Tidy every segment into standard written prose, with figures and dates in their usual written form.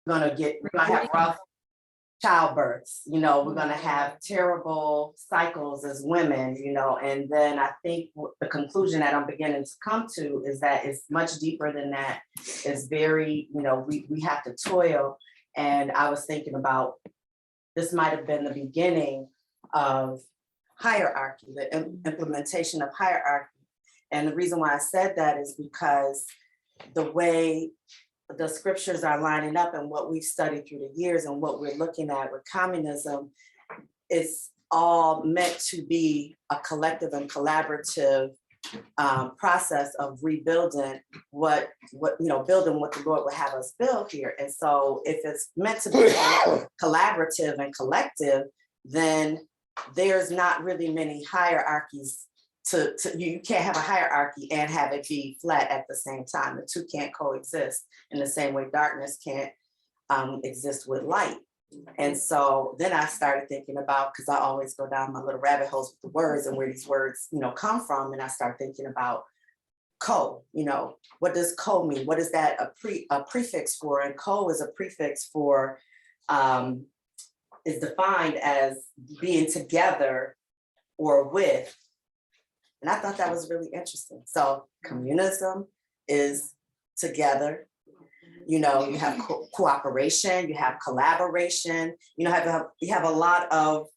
we're gonna have rough childbirths, we're gonna have terrible cycles as women, and then I think the conclusion that I'm beginning to come to is that it's much deeper than that. It's very, we have to toil. And I was thinking about this might have been the beginning of hierarchy, the implementation of hierarchy. And the reason why I said that is because the way the scriptures are lining up and what we've studied through the years and what we're looking at with communism is all meant to be a collective and collaborative process of rebuilding building what the Lord would have us build here. And so if it's meant to be collaborative and collective, then there's not really many hierarchies you can't have a hierarchy and have it be flat at the same time. The two can't coexist in the same way darkness can't exist with light. And so then I started thinking about, because I always go down my little rabbit holes with the words and where these words, come from. And I start thinking about co, what does co mean? What is that a prefix for? And co is a prefix for, is defined as being together or with. And I thought that was really interesting. So communism is together. You have cooperation, you have collaboration, you have a lot of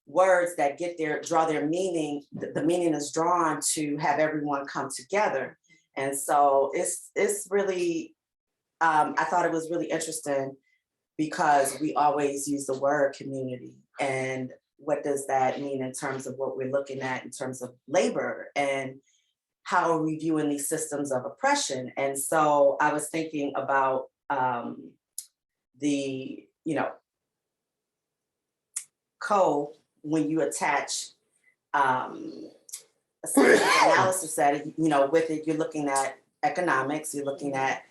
words that draw their meaning. The meaning is drawn to have everyone come together. And so it's really, I thought it was really interesting because we always use the word community. And what does that mean in terms of what we're looking at in terms of labor and how are we viewing these systems of oppression? And so I was thinking about when you attach a analysis that, with it, you're looking at economics, you're looking at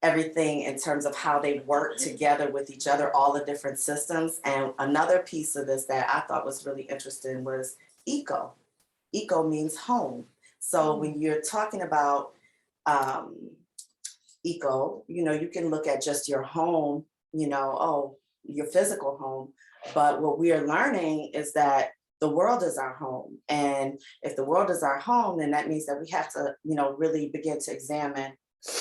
everything in terms of how they work together with each other, all the different systems. And another piece of this that I thought was really interesting was eco. Eco means home. So when you're talking about eco, you can look at just your home, your physical home. But what we are learning is that the world is our home. And if the world is our home, then that means that we have to, really begin to examine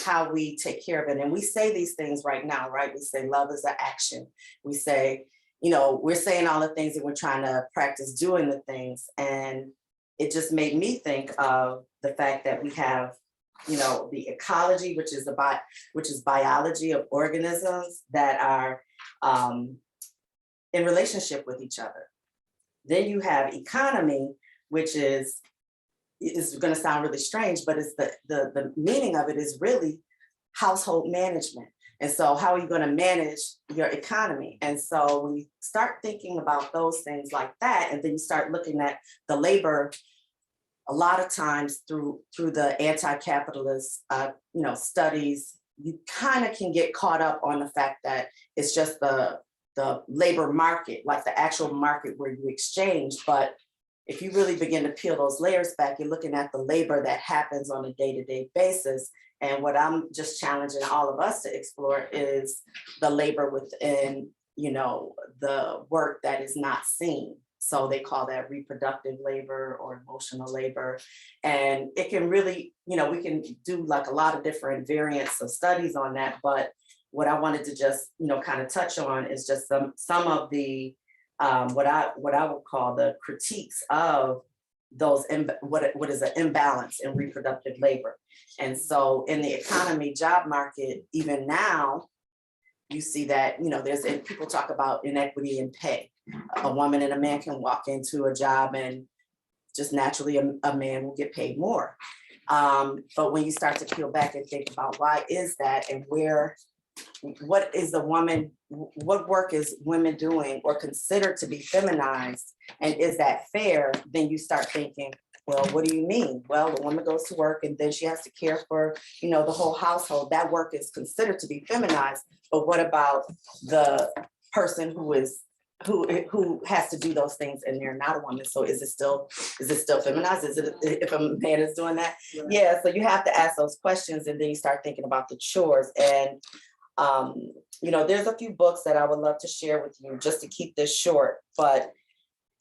how we take care of it. And we say these things right now, right? We say love is an action. We say, we're saying all the things and we're trying to practice doing the things. And it just made me think of the fact that we have, the ecology, which is biology of organisms that are in relationship with each other. Then you have economy, which is going to sound really strange, but it's the meaning of it is really household management. And so how are you going to manage your economy? And so when you start thinking about those things like that, and then you start looking at the labor, a lot of times through the anti-capitalist studies, you kind of can get caught up on the fact that it's just the labor market, like the actual market where you exchange. But if you really begin to peel those layers back, you're looking at the labor that happens on a day-to-day basis. And what I'm just challenging all of us to explore is the labor within, the work that is not seen. So they call that reproductive labor or emotional labor. And it can really, we can do like a lot of different variants of studies on that. But what I wanted to just, kind of touch on is just some of the what I would call the critiques of those what is an imbalance in reproductive labor. And so in the economy job market, even now, you see that, and people talk about inequity in pay. A woman and a man can walk into a job and just naturally a man will get paid more. But when you start to peel back and think about why is that and what is what work is women doing or considered to be feminized, and is that fair? Then you start thinking, well, what do you mean? Well, the woman goes to work and then she has to care for, the whole household. That work is considered to be feminized. But what about the person who has to do those things and they're not a woman? So is it still feminized? Is it if a man is doing that? Yeah. So you have to ask those questions, and then you start thinking about the chores. And There's a few books that I would love to share with you just to keep this short, but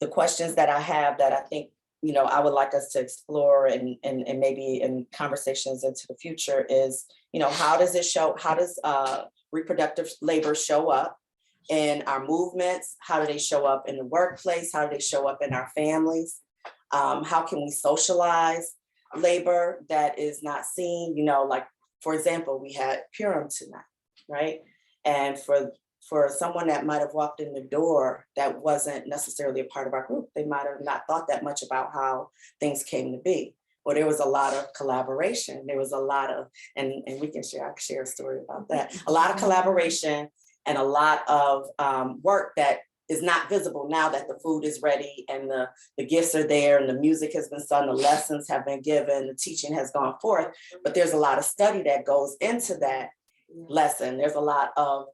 the questions that I have that I think, I would like us to explore and maybe in conversations into the future is, how does reproductive labor show up in our movements? How do they show up in the workplace? How do they show up in our families? How can we socialize labor that is not seen? Like, for example, we had Purim tonight, right? And for someone that might have walked in the door that wasn't necessarily a part of our group, they might have not thought that much about how things came to be. Well, there was a lot of collaboration. There was a lot of, and I can share a story about that. A lot of collaboration and a lot of work that is not visible now that the food is ready and the gifts are there and the music has been sung, the lessons have been given, the teaching has gone forth. But there's a lot of study that goes into that lesson. There's a lot of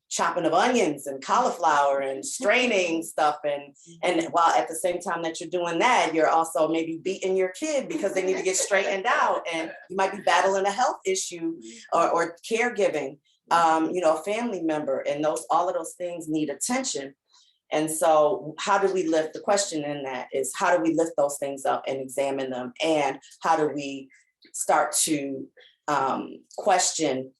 chopping of onions and cauliflower and straining stuff, and while at the same time that you're doing that, you're also maybe beating your kid because they need to get straightened out, and you might be battling a health issue or caregiving, a family member, and all of those things need attention. And so how do we lift, the question in that is, how do we lift those things up and examine them, and how do we start to question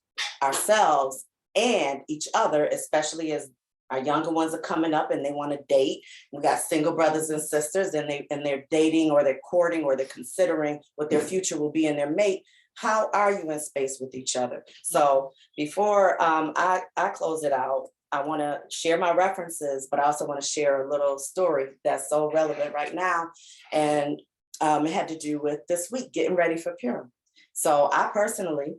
ourselves and each other, especially as our younger ones are coming up and they want to date. We got single brothers and sisters, and they're dating, or they're courting, or they're considering what their future will be in their mate. How are you in space with each other? So before I close it out, I want to share my references, but I also want to share a little story that's so relevant right now. And it had to do with this week, getting ready for Purim. So I personally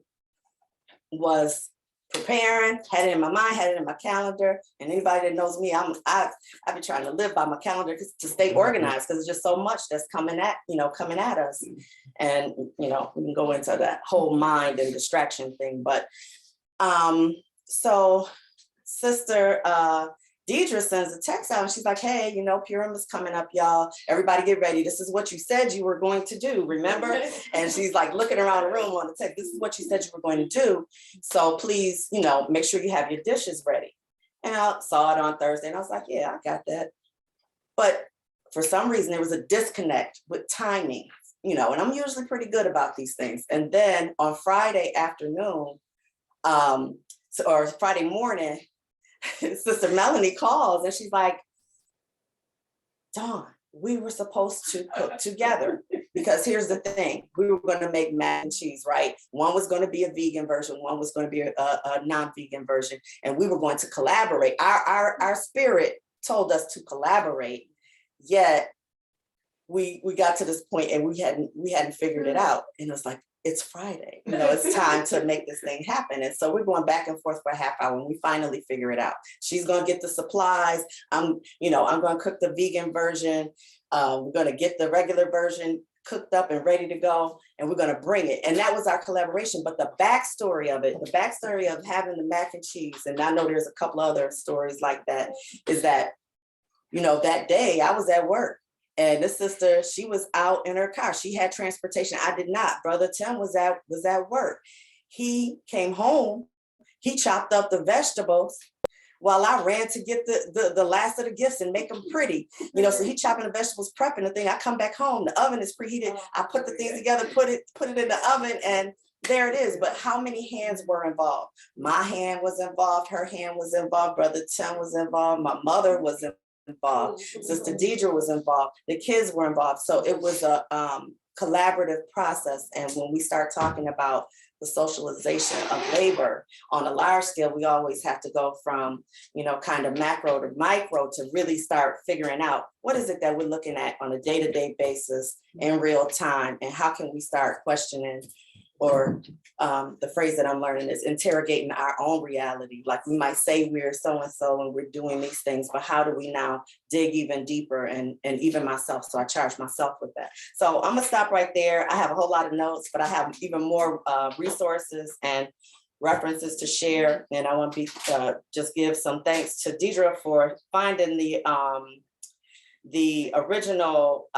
was preparing, had it in my mind, had it in my calendar. And anybody that knows me, I've been trying to live by my calendar to stay organized, because there's just so much that's coming at us. And we can go into that whole mind and distraction thing. But so Sister Deidre sends a text out, and she's like, hey, Purim is coming up, y'all. Everybody get ready. This is what you said you were going to do, remember? And she's like looking around the room on the text. This is what you said you were going to do. So please, make sure you have your dishes ready. And I saw it on Thursday, and I was like, yeah, I got that. But for some reason, there was a disconnect with timing, and I'm usually pretty good about these things. And then on Friday afternoon, or Friday morning, Sister Melanie calls, and she's like, Dawn, we were supposed to cook together, because here's the thing, we were going to make mac and cheese, right? One was going to be a vegan version, one was going to be a non-vegan version, and we were going to collaborate. Our spirit told us to collaborate, yet we got to this point and we hadn't figured it out. And it was like, it's Friday, it's time to make this thing happen. And so we're going back and forth for a half hour, and we finally figure it out. She's going to get the supplies. I'm going to cook the vegan version. We're going to get the regular version cooked up and ready to go, and we're going to bring it. And that was our collaboration. But the backstory of having the mac and cheese, and I know there's a couple other stories like that, is that, that day I was at work. And this sister, she was out in her car. She had transportation. I did not. Brother Tim was at work. He came home. He chopped up the vegetables while I ran to get the last of the gifts and make them pretty. So he chopping the vegetables, prepping the thing. I come back home. The oven is preheated. I put the things together, put it in the oven, and there it is. But how many hands were involved? My hand was involved. Her hand was involved. Brother Tim was involved. My mother was involved. Sister Deidre was involved. The kids were involved. So it was a collaborative process. And when we start talking about the socialization of labor on a large scale, we always have to go from, kind of macro to micro to really start figuring out what is it that we're looking at on a day-to-day basis in real time, and how can we start questioning, or the phrase that I'm learning is interrogating our own reality. Like, we might say we're so-and-so and we're doing these things, but how do we now dig even deeper, and even myself? So I charge myself with that. So I'm gonna stop right there. I have a whole lot of notes, but I have even more resources and references to share. And I want to just give some thanks to Deidre for finding the original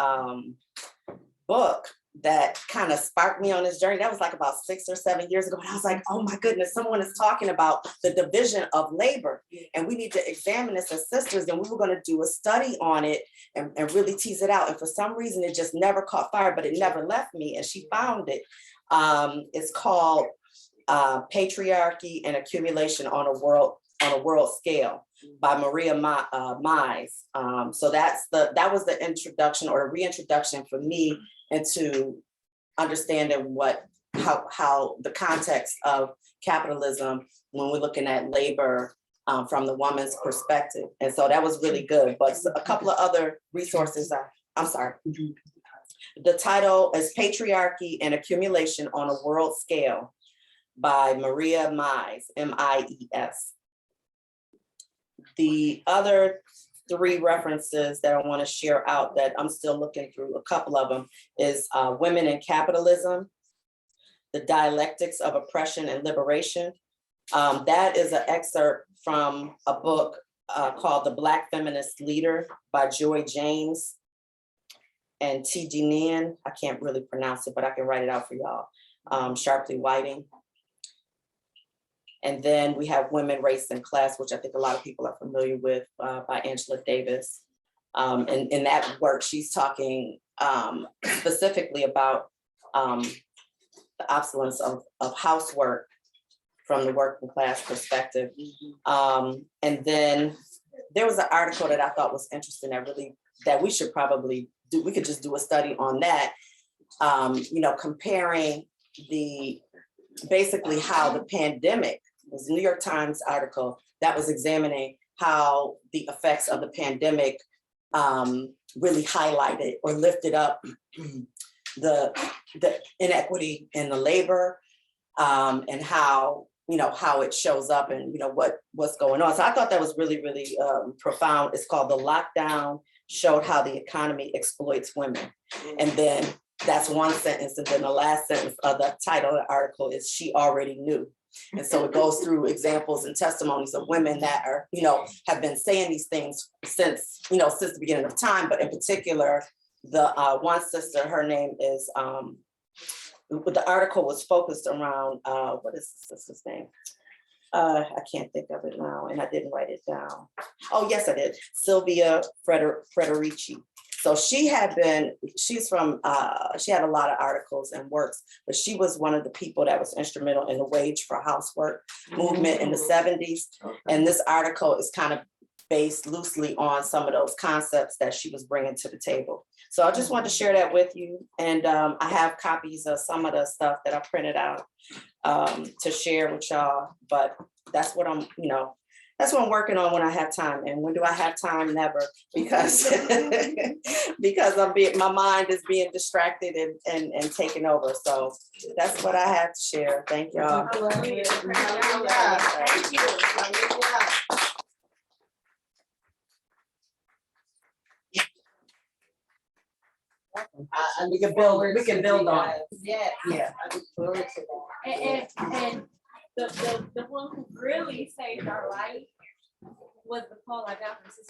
book that kind of sparked me on this journey. That was like about 6 or 7 years ago. And I was like, oh my goodness, someone is talking about the division of labor. And we need to examine this as sisters. And we were going to do a study on it and really tease it out. And for some reason, it just never caught fire, but it never left me. And she found it. It's called Patriarchy and Accumulation on a World Scale by Maria Mize. So that was the introduction or reintroduction for me into understanding how the context of capitalism when we're looking at labor from the woman's perspective. And so that was really good. But a couple of other resources I'm sorry. The title is Patriarchy and Accumulation on a World Scale by Maria Mize, M-I-E-S. The other 3 references that I want to share out that I'm still looking through, a couple of them, is Women in Capitalism, The Dialectics of Oppression and Liberation. That is an excerpt from a book called The Black Feminist Leader by Joy James and T.G. Nian. I can't really pronounce it, but I can write it out for y'all. Sharply Whiting. And then we have Women, Race, and Class, which I think a lot of people are familiar with, by Angela Davis. And in that work, she's talking specifically about the obsolescence of housework from the working class perspective. And then there was an article that I thought was interesting that we should probably do. We could just do a study on that, comparing basically how the pandemic, it was a New York Times article that was examining how the effects of the pandemic really highlighted or lifted up the inequity in the labor and how it shows up and what's going on. So I thought that was really, really profound. It's called The Lockdown Showed How the Economy Exploits Women. And then that's one sentence. And then the last sentence of the title of the article is She Already Knew. And so it goes through examples and testimonies of women that are, have been saying these things since the beginning of time. But in particular, the one sister, her name is, the article was focused around, what is the sister's name? I can't think of it now, and I didn't write it down. Oh, yes, I did. Sylvia Frederici. So she had a lot of articles and works, but she was one of the people that was instrumental in the wage for housework movement in the 70s. And this article is kind of based loosely on some of those concepts that she was bringing to the table. So I just wanted to share that with you. And I have copies of some of the stuff that I printed out to share with y'all, but that's what I'm working on when I have time. And when do I have time? Never, because my mind is being distracted and taken over. So that's what I have to share. Thank y'all. Thank you. We can build on it. Yeah. I look forward to that. And the one who really saved our life was the call I got from Sister